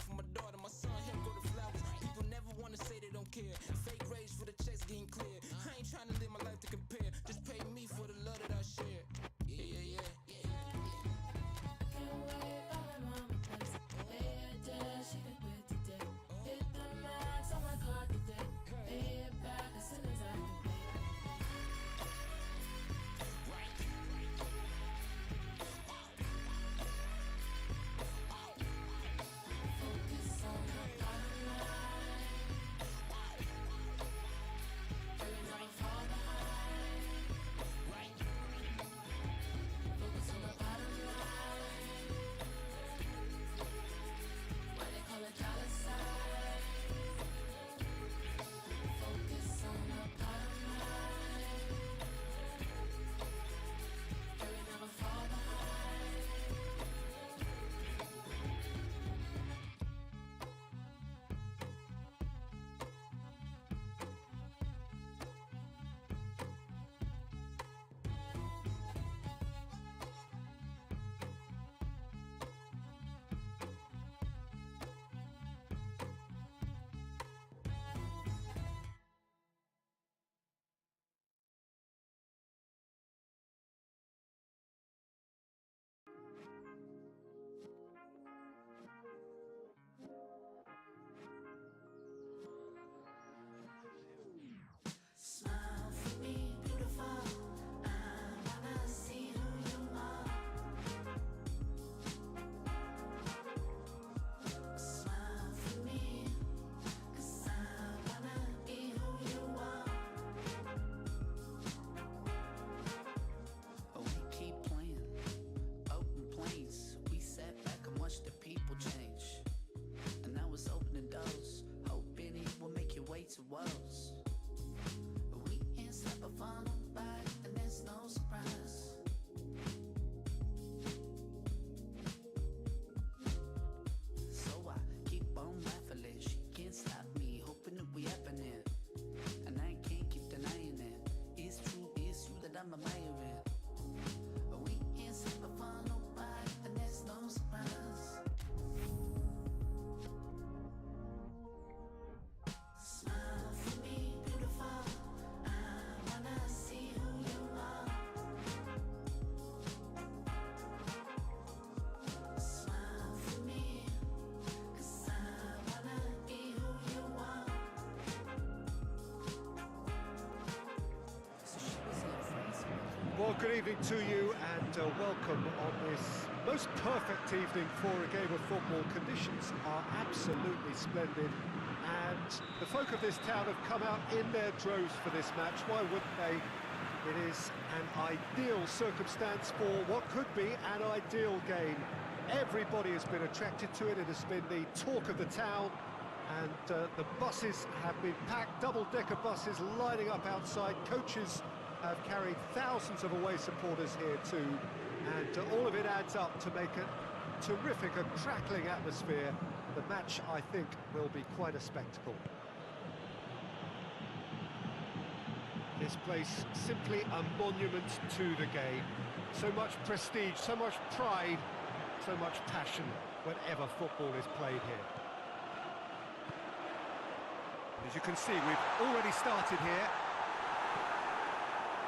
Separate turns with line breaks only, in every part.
girl for my daughter, my son, him go to flowers. People never wanna say they don't care. Fake rage for the checks getting clear. I ain't trying to live my life to compare. Just pay me for the love that I share. Yeah.
Can't wait about my mama place. Pay her debt, she can quit today. Hit the max on my card today. Pay it back as soon as I can pay. Focus on the bottom line. There ain't never fall behind. Focus on the bottom line. Why they call it dollar sign? Focus on the bottom line. There ain't never fall behind. Smile for me, beautiful. I wanna see who you are. Smile for me, 'cause I wanna be who you are.
Oh, we keep playing open planes. We sat back and watched the people change. And now it's opening doors, hoping it will make your way to Wells. We ain't stop a fun by, and there's no surprise. So I keep on laughing, she can't stop me, hoping that we happening. And I can't keep denying it. It's true that I'm admiring. We ain't stop a fun by, and there's no surprise. Smile for me, beautiful. I wanna see who you are. Smile for me, 'cause I wanna be who you are. So she was here first.
Well, good evening to you and welcome on this most perfect evening for a game of football. Conditions are absolutely splendid and the folk of this town have come out in their droves for this match. Why wouldn't they? It is an ideal circumstance for what could be an ideal game. Everybody has been attracted to it. It has been the talk of the town and the buses have been packed, double-decker buses lining up outside. Coaches have carried thousands of away supporters here too, and all of it adds up to make a terrific, a crackling atmosphere. The match, I think, will be quite a spectacle. This place simply a monument to the game. So much prestige, so much pride, so much passion whenever football is played here. As you can see, we've already started here.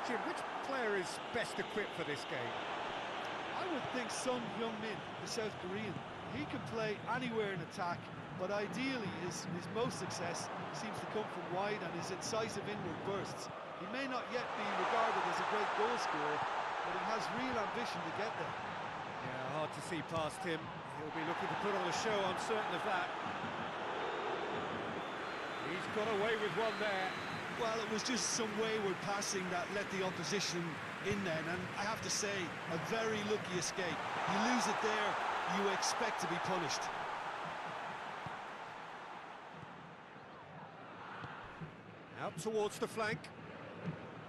Jim, which player is best equipped for this game?
I would think Son Heung-min, the South Korean. He can play anywhere in attack, but ideally his most success seems to come from wide and his incisive inward bursts. He may not yet be regarded as a great goal scorer, but he has real ambition to get there.
Yeah, hard to see past him. He'll be looking to put on a show, I'm certain of that. He's got away with one there.
Well, it was just some wayward passing that let the opposition in then, and I have to say, a very lucky escape. You lose it there, you expect to be punished.
Out towards the flank.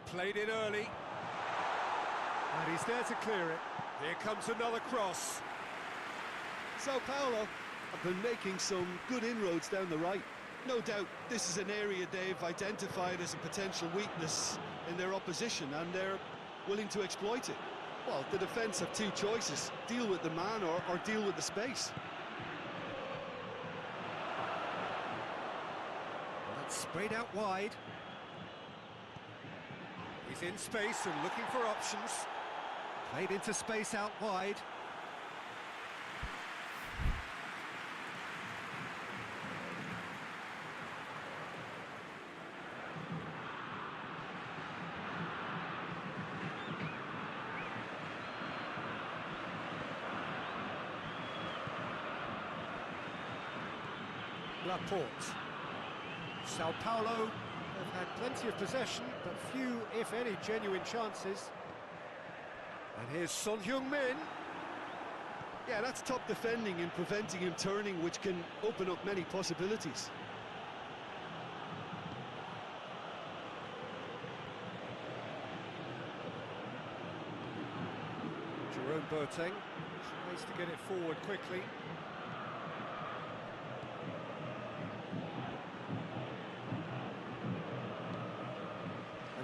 Played it early. And he's there to clear it. Here comes another cross.
Sao Paulo have been making some good inroads down the right. No doubt this is an area they've identified as a potential weakness in their opposition, and they're willing to exploit it. Well, the defence have two choices: deal with the man or deal with the space.
sprayed out wide. He's in space and looking for options. Played into space out wide. Laporte. Sao Paulo have had plenty of possession, but few, if any, genuine chances. And here's Son Heung-min.
Yeah, that's top defending and preventing him turning, which can open up many possibilities.
Jerome Boateng tries to get it forward quickly.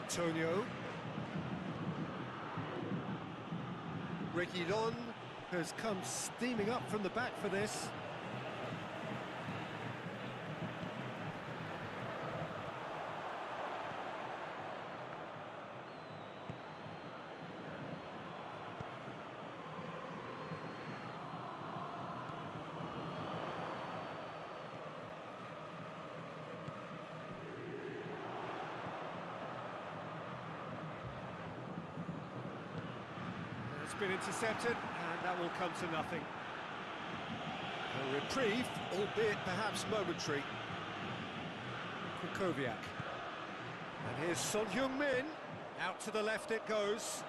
Antonio. Reguilon has come steaming up from the back for this. It's been intercepted, and that will come to nothing. A reprieve, albeit perhaps momentary. Krychowiak. And here's Son Heung-min. Out to the left it goes.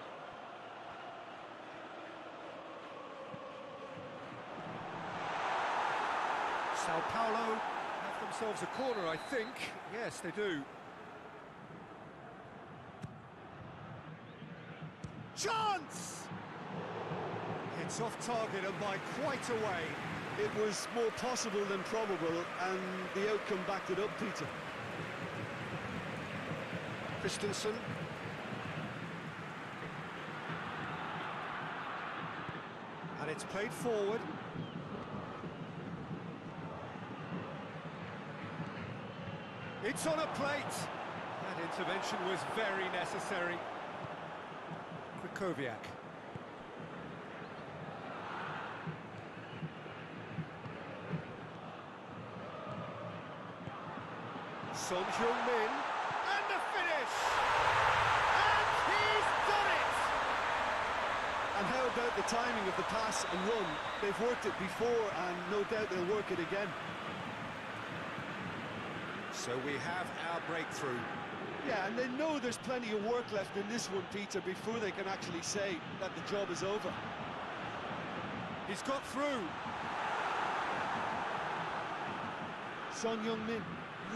Sao Paulo have themselves a corner, I think. Yes, they do. Chance! It's off target and by quite a way.
It was more possible than probable, and the outcome backed it up, Peter.
Christensen. And it's played forward. It's on a plate. That intervention was very necessary. Krychowiak. Son Heung-min, and the finish! And he's done it!
And how about the timing of the pass and run? They've worked it before, and no doubt they'll work it again.
So we have our breakthrough.
Yeah, and they know there's plenty of work left in this one, Peter, before they can actually say that the job is over.
He's got through.
Son Heung-min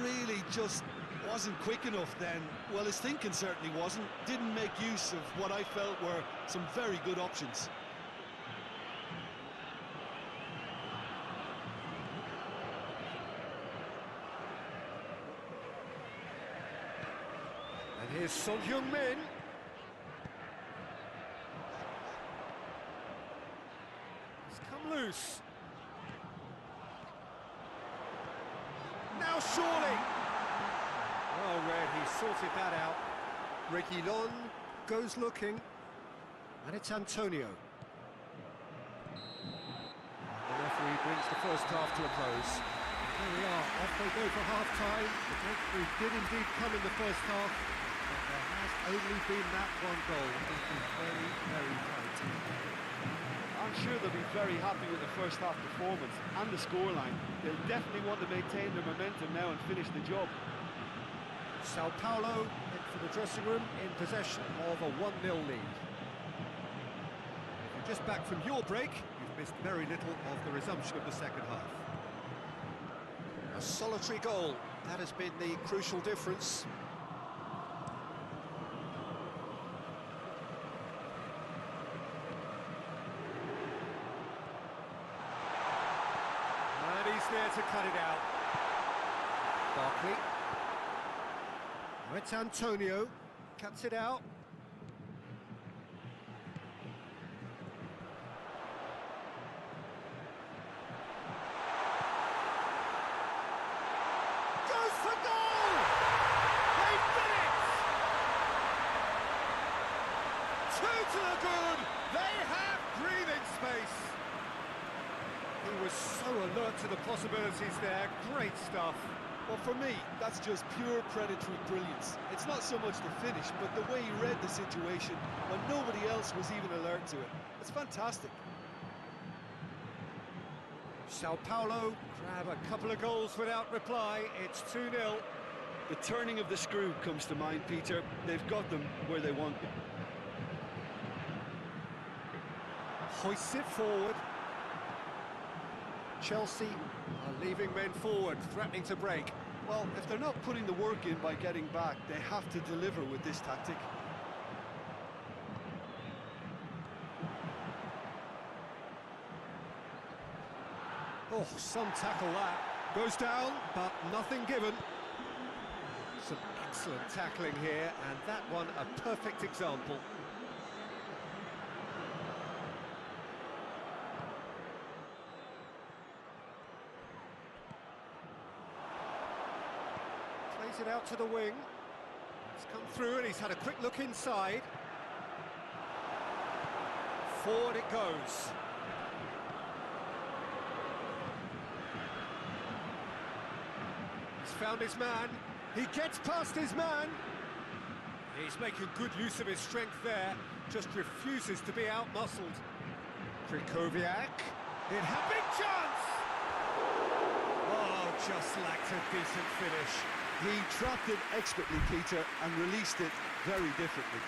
really just wasn't quick enough then. Well, his thinking certainly wasn't. Didn't make use of what I felt were some very good options.
And here's Son Heung-min. He's come loose. Now surely! Well read, he sorted that out. Reguilon goes looking. And it's Antonio. The referee brings the first half to a close. Here we are, off they go for half-time. The breakthrough did indeed come in the first half, but there has only been that one goal. It was very, very tight.
I'm sure they'll be very happy with the first half performance and the scoreline. They'll definitely want to maintain their momentum now and finish the job.
Sao Paulo in for the dressing room in possession of a 1-0 lead. If you're just back from your break, you've missed very little of the resumption of the second half. A solitary goal, that has been the crucial difference. And he's there to cut it out. Barkley. Now it's Antonio, cuts it out. Goes for goal! Two to the good. They have breathing space. He was so alert to the possibilities there. Great stuff.
Well, for me, that's just pure predatory brilliance. It's not so much the finish, but the way he read the situation when nobody else was even alert to it. It's fantastic.
Sao Paulo grab a couple of goals without reply. It's 2-0.
The turning of the screw comes to mind, Peter. They've got them where they want them.
Hoists it forward. Chelsea are leaving men forward, threatening to break.
Well, if they're not putting the work in by getting back, they have to deliver with this tactic.
Oh, some tackle that. Goes down, but nothing given. Some excellent tackling here, and that one a perfect example. Plays it out to the wing. It's come through and he's had a quick look inside. Forward it goes. He's found his man. He gets past his man. He's making good use of his strength there. Just refuses to be out-muscled. Krychowiak. It had big chance! Oh, just lacked a decent finish.
He trapped it expertly, Peter, and released it very differently.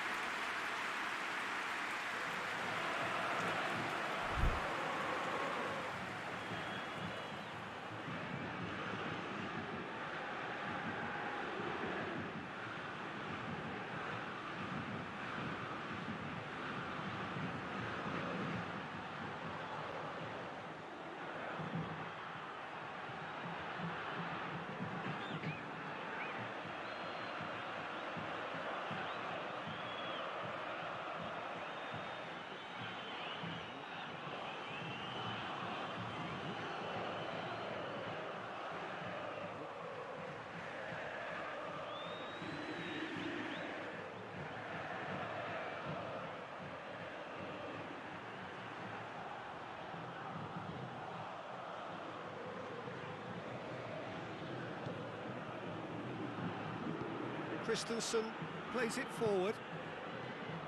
Christensen plays it forward.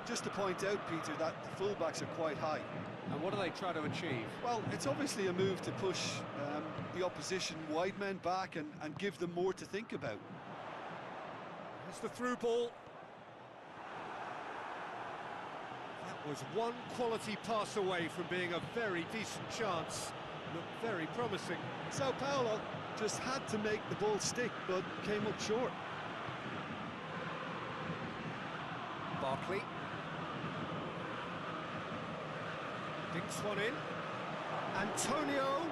Just to point out, Peter, that the fullbacks are quite high.
And what do they try to achieve?
Well, it's obviously a move to push the opposition wide men back and give them more to think about.
That's the through ball. That was one quality pass away from being a very decent chance. Looked very promising.
Sao Paulo just had to make the ball stick, but came up short.
Barkley. Dinks one in. Antonio.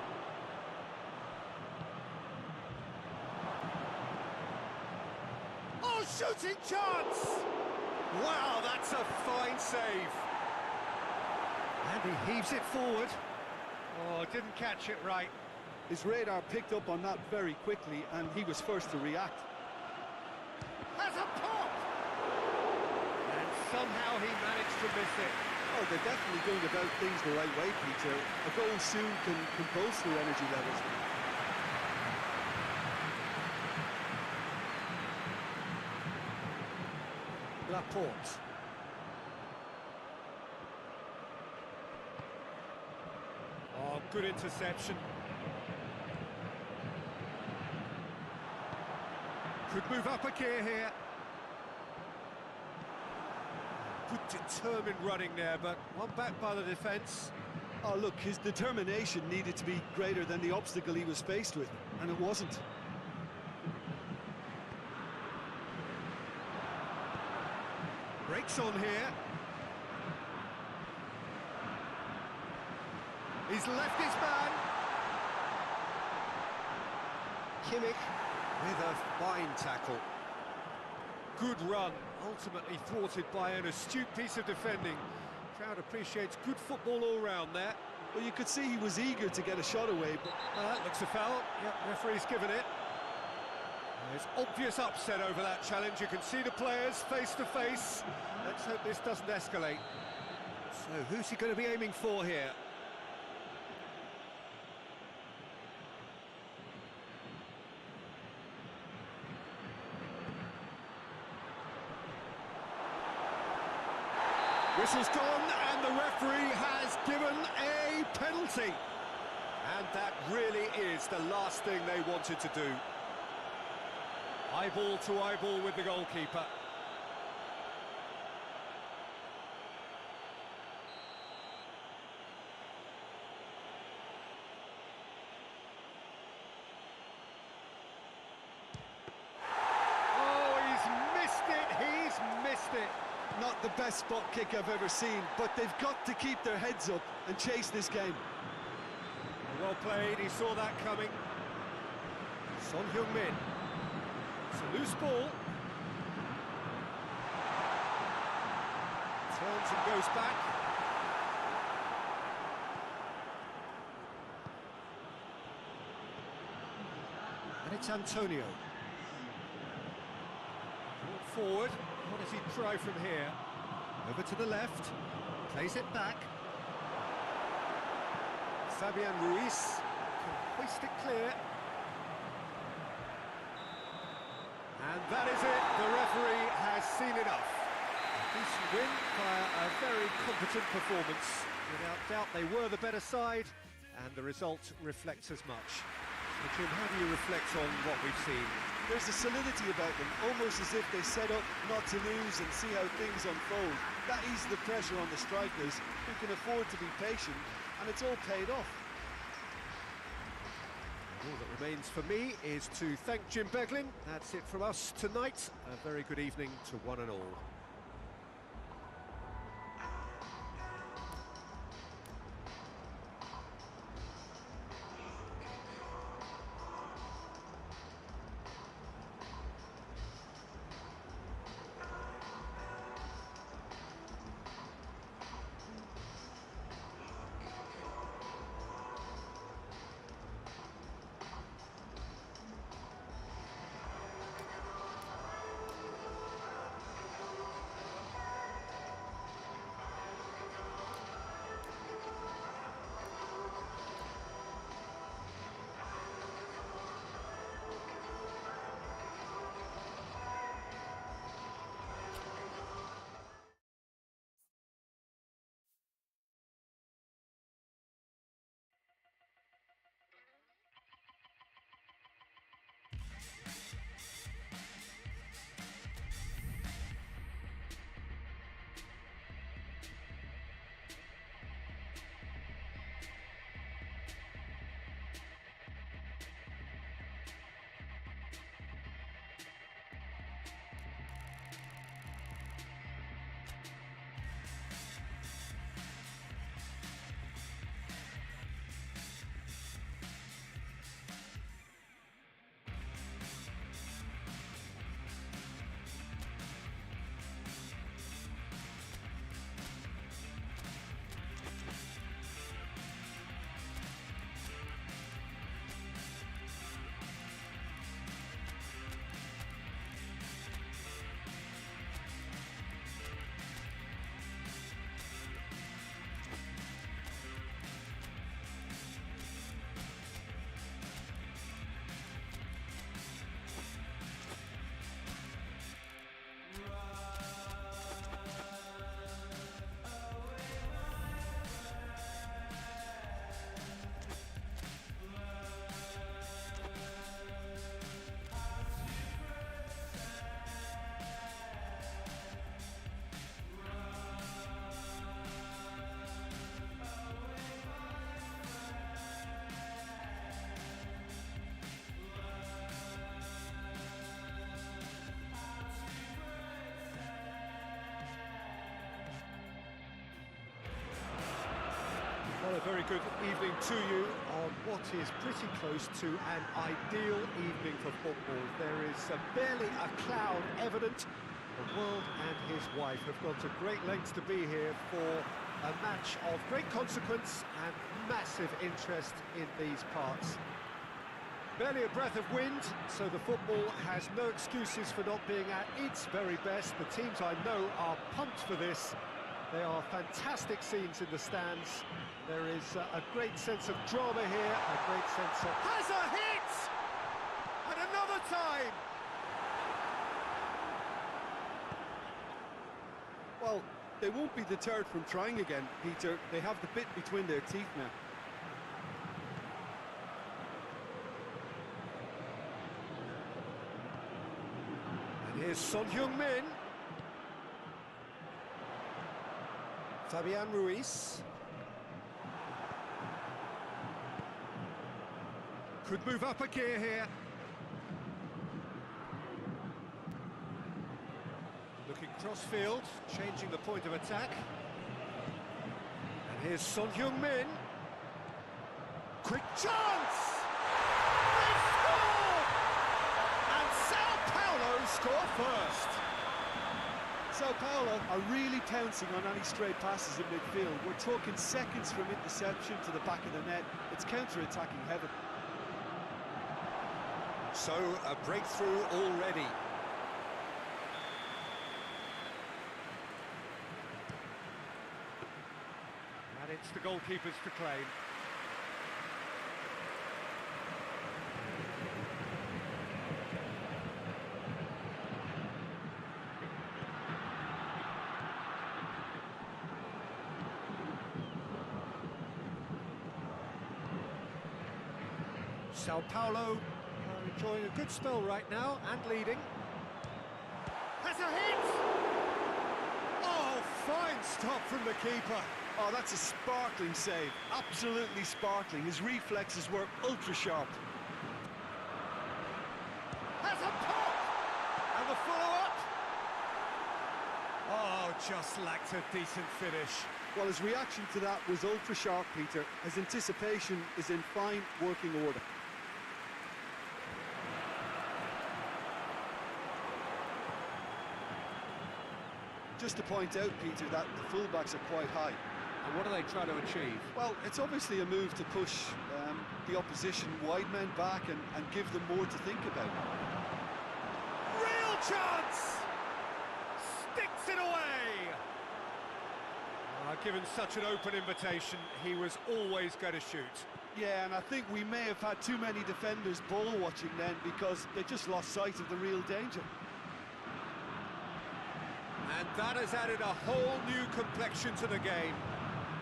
Oh, shooting chance! Wow, that's a fine save. And he heaves it forward. Oh, didn't catch it right.
His radar picked up on that very quickly, and he was first to react.
Has a pop! And somehow he managed to miss it.
Oh, they're definitely going about things the right way, Peter. A goal soon can boost their energy levels.
Laporte. Oh, good interception. Could move up a gear here. Good determined running there, but one back by the defence.
Oh, look, his determination needed to be greater than the obstacle he was faced with, and it wasn't.
Breaks on here. He's left his man. Kimmich with a fine tackle. Good run, ultimately thwarted by an astute piece of defending. Crowd appreciates good football all round there.
Well, you could see he was eager to get a shot away, but
That looks a foul. Yep, referee's given it. There's obvious upset over that challenge. You can see the players face to face. Let's hope this doesn't escalate. So who's he going to be aiming for here? Whistle's gone and the referee has given a penalty. And that really is the last thing they wanted to do. Eyeball to eyeball with the goalkeeper. Oh, he's missed it.
Not the best spot kick I've ever seen, but they've got to keep their heads up and chase this game.
Well played, he saw that coming. Son Heung-min. It's a loose ball. Turns and goes back. And it's Antonio. Brought forward. What does he try from here? Over to the left. Plays it back. Fabian Ruiz can hoist it clear. And that is it. The referee has seen enough. A decent win via a very competent performance. Without doubt, they were the better side, and the result reflects as much. So, Jim, how do you reflect on what we've seen?
There's a solidity about them, almost as if they set up not to lose and see how things unfold. That eases the pressure on the strikers, who can afford to be patient, and it's all paid off.
All that remains for me is to thank Jim Beglin. That's it from us tonight. A very good evening to one and all. Well, a very good evening to you on what is pretty close to an ideal evening for football. There is barely a cloud evident. The world and his wife have gone to great lengths to be here for a match of great consequence and massive interest in these parts. Barely a breath of wind, so the football has no excuses for not being at its very best. The teams I know are pumped for this. They are fantastic scenes in the stands. There is a great sense of drama here, a great sense of... Has a hit! And another time!
Well, they won't be deterred from trying again, Peter. They have the bit between their teeth now.
Here's Son Heung-min. Fabian Ruiz. Could move up a gear here. Looking cross-field, changing the point of attack. And here's Son Heung-min. Quick chance! Score first.
Sao Paulo are really pouncing on any stray passes in midfield. We're talking seconds from interception to the back of the net. It's counter-attacking heaven.
So, a breakthrough already. And it's the goalkeepers to claim. Sao Paulo are enjoying a good spell right now and leading. Has a hit! Oh, fine stop from the keeper.
Oh, that's a sparkling save. Absolutely sparkling. His reflexes were ultra-sharp.
Has a pop! And the follow-up! Oh, just lacked a decent finish.
Well, his reaction to that was ultra-sharp, Peter. His anticipation is in fine working order. Just to point out, Peter, that the fullbacks are quite high.
And what are they trying to achieve?
Well, it's obviously a move to push the opposition wide men back and give them more to think about.
Real chance! Sticks it away! Given such an open invitation, he was always going to shoot.
Yeah, and I think we may have had too many defenders ball watching then because they just lost sight of the real danger.
And that has added a whole new complexion to the game.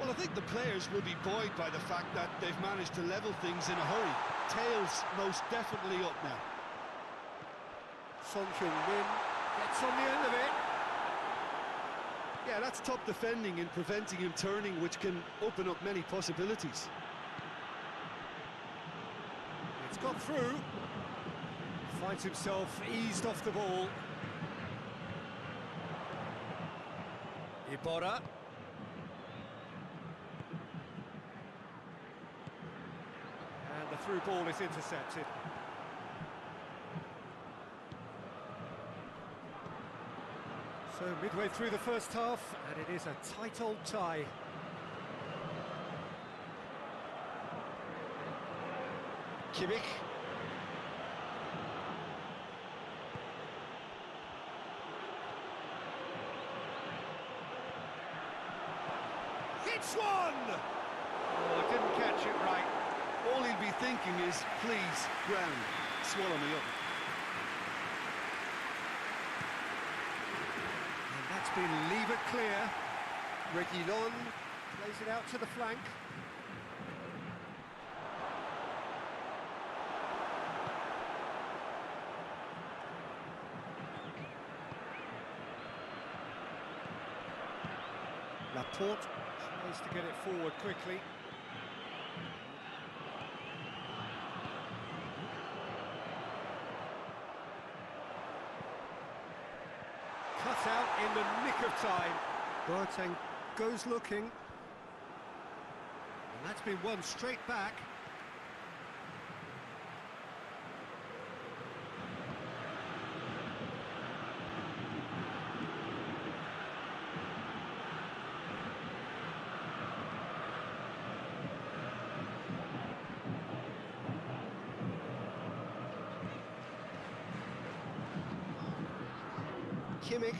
Well, I think the players will be buoyed by the fact that they've managed to level things in a hurry. Tails most definitely up now.
Son Heung-min gets on the end of it.
Yeah, that's top defending and preventing him turning, which can open up many possibilities.
It's got through. Finds himself eased off the ball. Iborra. And the through ball is intercepted. So midway through the first half, and it is a tight old tie. Kimmich. Hits one! Oh, didn't catch it right.
All he'll be thinking is, please, ground, swallow me up.
That's been lever clear. Reguilon plays it out to the flank. Laporte tries to get it forward quickly. Cut out in the nick of time. Boateng goes looking. And that's been won straight back. Kimmich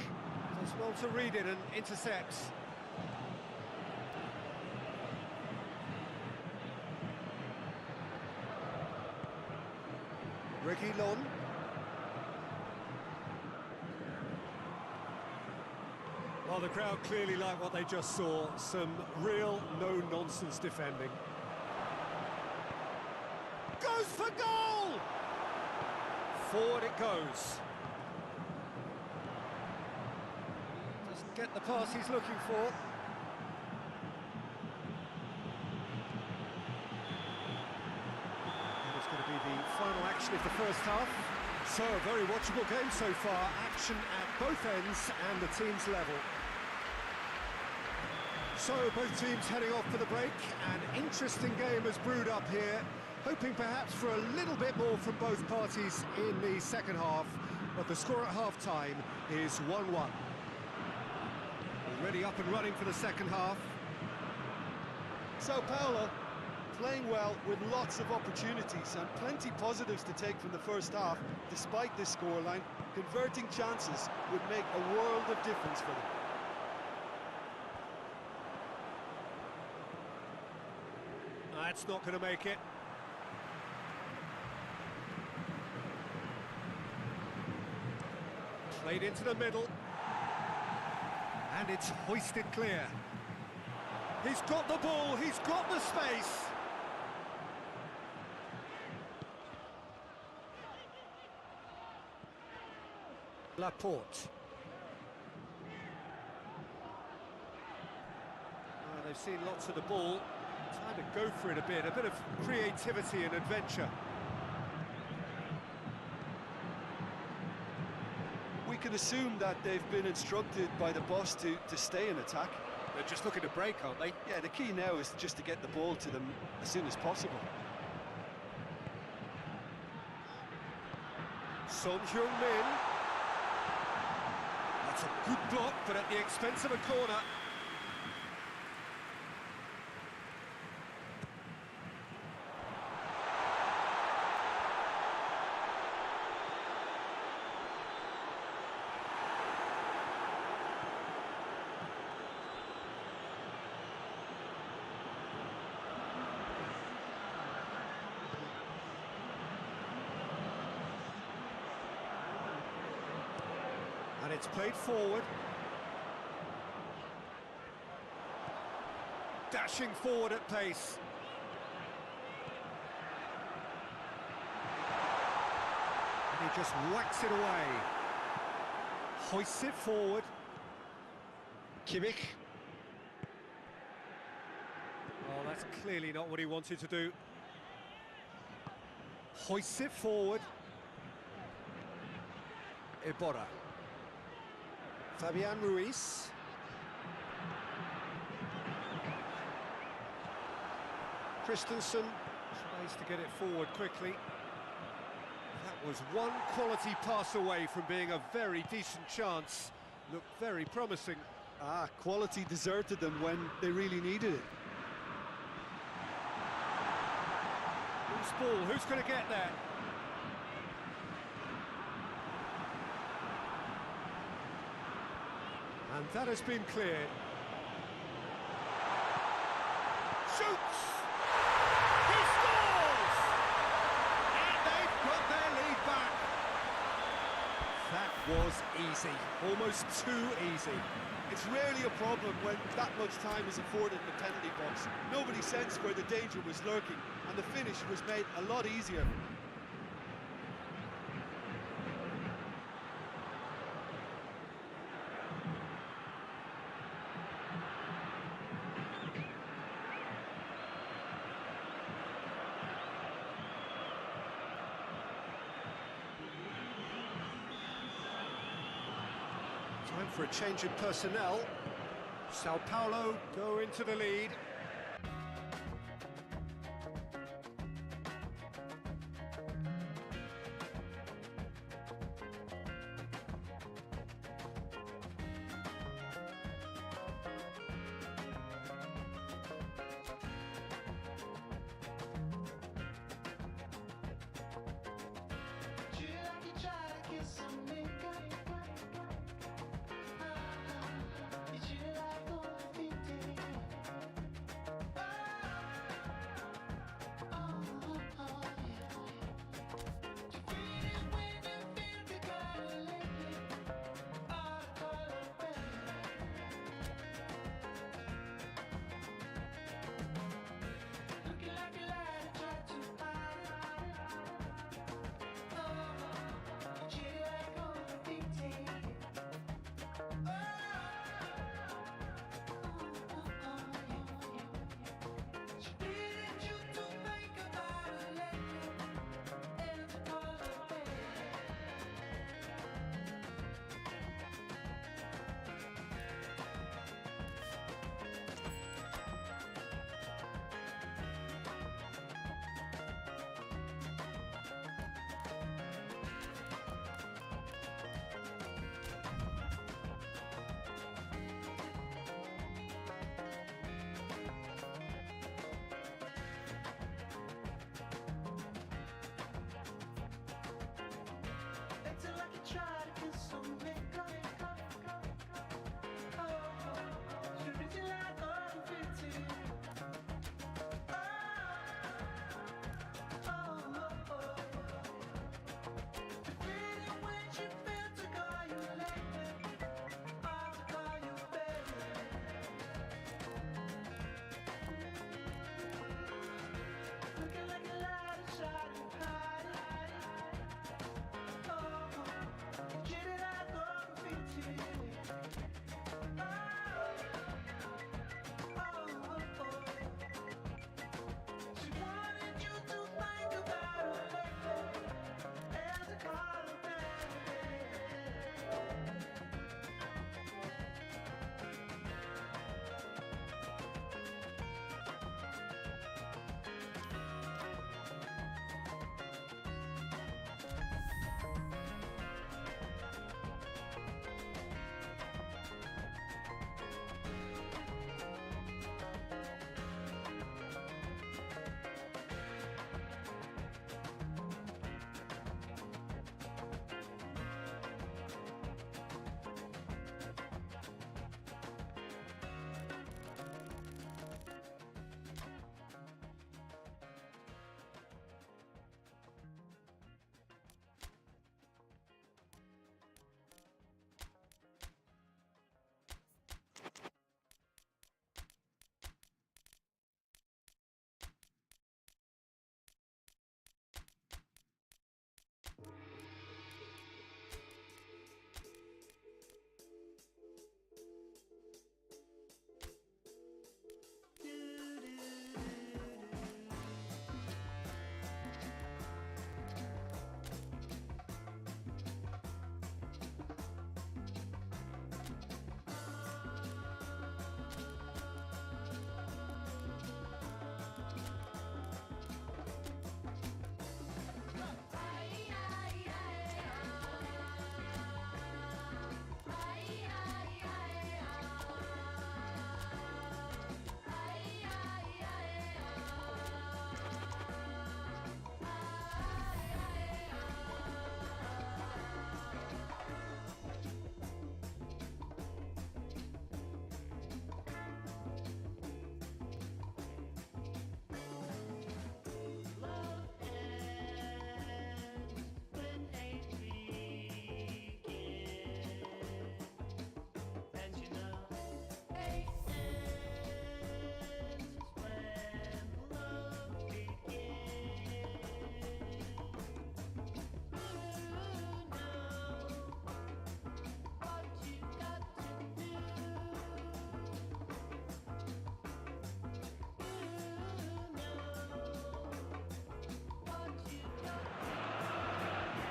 does well to read it and intercepts. Reguilon. Well, the crowd clearly like what they just saw. Some real no-nonsense defending. Goes for goal! Forward it goes. Doesn't get the pass he's looking for. It's going to be the final action of the first half. So, a very watchable game so far. Action at both ends and the teams level. So, both teams heading off for the break. An interesting game has brewed up here. Hoping perhaps for a little bit more from both parties in the second half. But the score at half-time is 1-1. Already up and running for the second half.
Sao Paulo playing well with lots of opportunities and plenty positives to take from the first half. Despite this scoreline, converting chances would make a world of difference for them.
That's not going to make it. Played into the middle. And it's hoisted clear. He's got the ball, he's got the space. Laporte. They've seen lots of the ball. Time to go for it a bit of creativity and adventure.
We can assume that they've been instructed by the boss to stay in attack.
They're just looking to break, aren't they?
Yeah, the key now is just to get the ball to them as soon as possible.
Son Heung-min. That's a good block, but at the expense of a corner. And it's played forward. Dashing forward at pace. And he just whacks it away. Hoists it forward. Kimmich. Oh, that's clearly not what he wanted to do. Hoists it forward. Iborra. Fabian Ruiz. Christensen tries to get it forward quickly. That was one quality pass away from being a very decent chance. Looked very promising.
Quality deserted them when they really needed it.
Loose ball, who's going to get there? And that has been cleared. Shoots! He scores! And they've got their lead back. That was easy, almost too easy.
It's rarely a problem when that much time is afforded in the penalty box. Nobody sensed where the danger was lurking, and the finish was made a lot easier.
Time for a change in personnel. Sao Paulo go into the lead.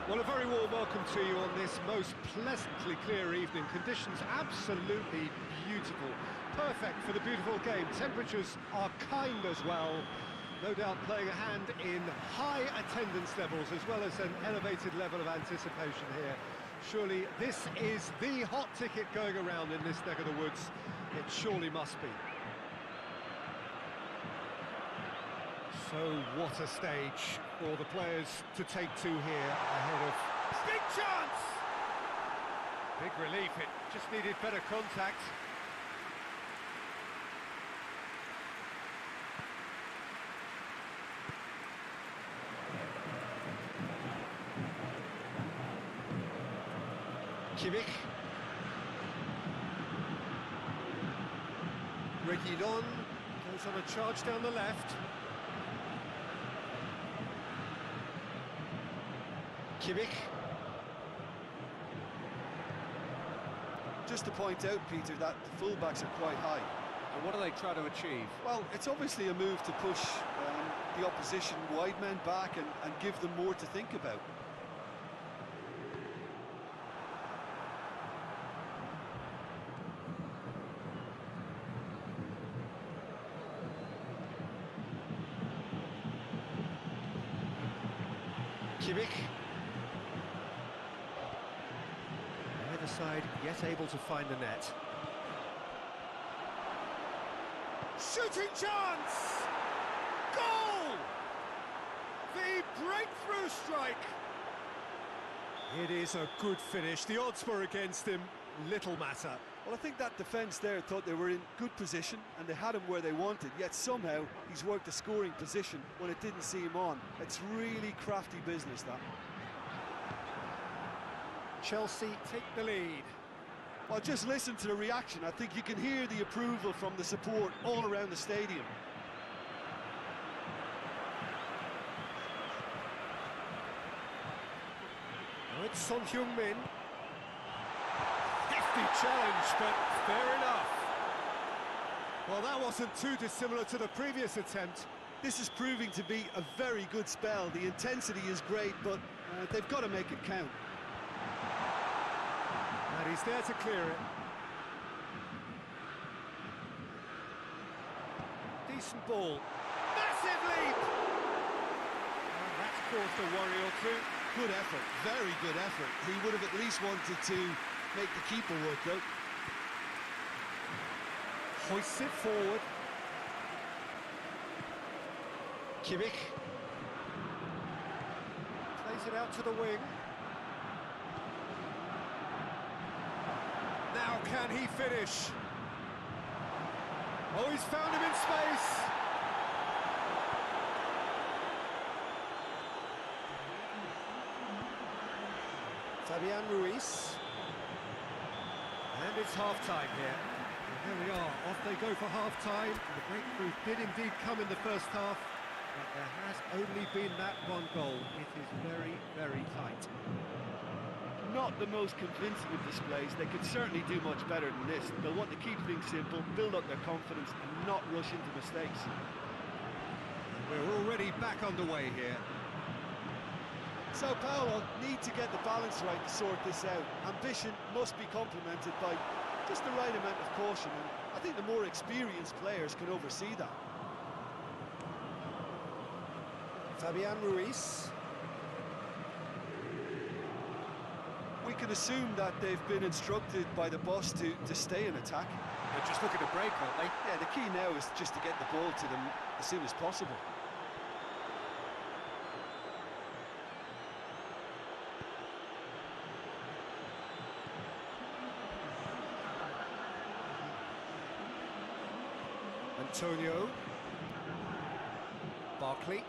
Well, a very warm welcome to you on this most pleasantly clear evening. Conditions absolutely beautiful. Perfect for the beautiful game. Temperatures are kind as well. No doubt playing a hand in high attendance levels as well as an elevated level of anticipation here. Surely this is the hot ticket going around in this neck of the woods. It surely must be. So what a stage for the players to take to here ahead of... Big chance! Big relief, it just needed better contact. Kimmich. Reguilon goes on a charge down the left. Kimmich.
Just to point out, Peter, that the fullbacks are quite high.
And what are they trying to achieve?
Well, it's obviously a move to push the opposition wide men back and give them more to think about.
Kimmich. Either side yet able to find the net. Shooting chance! Goal! The breakthrough strike! It is a good finish. The odds were against him. Little matter.
Well, I think that defence there thought they were in good position and they had him where they wanted, yet somehow he's worked a scoring position when it didn't see him on. It's really crafty business, that.
Chelsea take the lead.
Well, just listen to the reaction. I think you can hear the approval from the support all around the stadium.
Oh, it's Son Heung-min. Hefty challenge, but fair enough. Well, that wasn't too dissimilar to the previous attempt.
This is proving to be a very good spell. The intensity is great, but they've got to make it count.
And he's there to clear it. Decent ball. Massive leap! And that's caused a worry or two.
Good effort, very good effort. He would have at least wanted to make the keeper work out.
Hoists it forward. Kimmich. Plays it out to the wing. Now can he finish? Oh, he's found him in space. Fabian Ruiz. And it's half-time here. And here we are, off they go for half-time. The breakthrough did indeed come in the first half, but there has only been that one goal. It is very, very tight.
Not the most convincing of displays. They could certainly do much better than this. They'll want to keep things simple, build up their confidence and not rush into mistakes.
We're already back underway here.
Sao Paulo need to get the balance right to sort this out. Ambition must be complemented by just the right amount of caution, and I think the more experienced players can oversee that.
Fabian Ruiz.
We can assume that they've been instructed by the boss to stay in attack.
They're just looking to break, aren't they?
Yeah, the key now is just to get the ball to them as soon as possible.
Antonio. Barkley.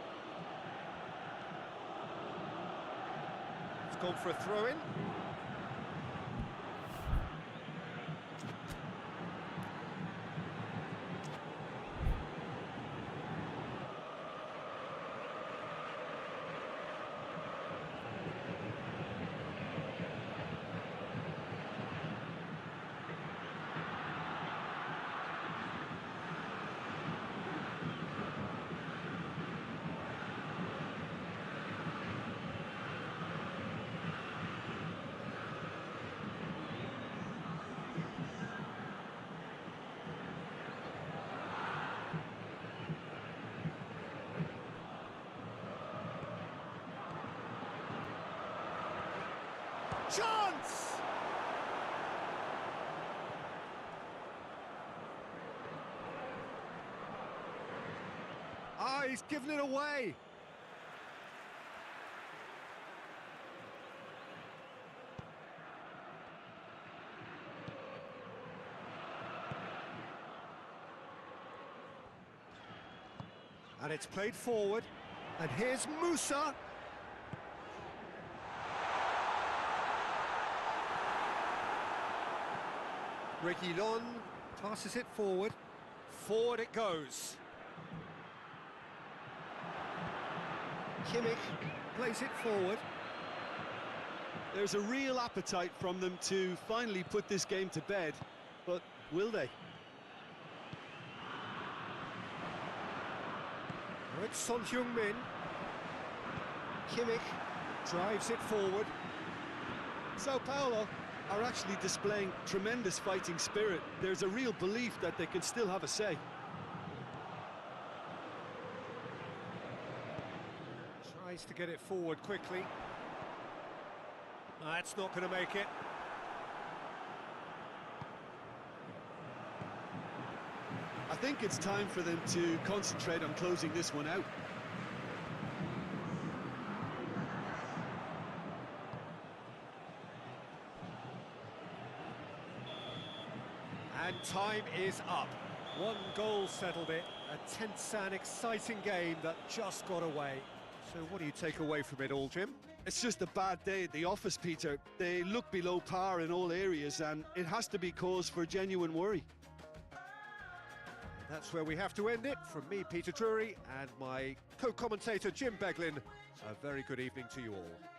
It's gone for a throw-in. chance! Ah, he's given it away. And it's played forward. And here's Musa. Reguilon passes it forward. Forward it goes. Kimmich plays it forward.
There's a real appetite from them to finally put this game to bed, but will they?
Oh, it's Son Heung-min. Kimmich drives it forward.
Sao Paulo are actually displaying tremendous fighting spirit. There's a real belief that they can still have a say.
Tries to get it forward quickly. That's not going to make it.
I think it's time for them to concentrate on closing this one out.
And time is up. One goal settled it. A tense and exciting game that just got away. So what do you take away from it all, Jim?
It's just a bad day at the office, Peter. They look below par in all areas, and it has to be cause for genuine worry.
That's where we have to end it. From me, Peter Drury, and my co-commentator, Jim Beglin, a very good evening to you all.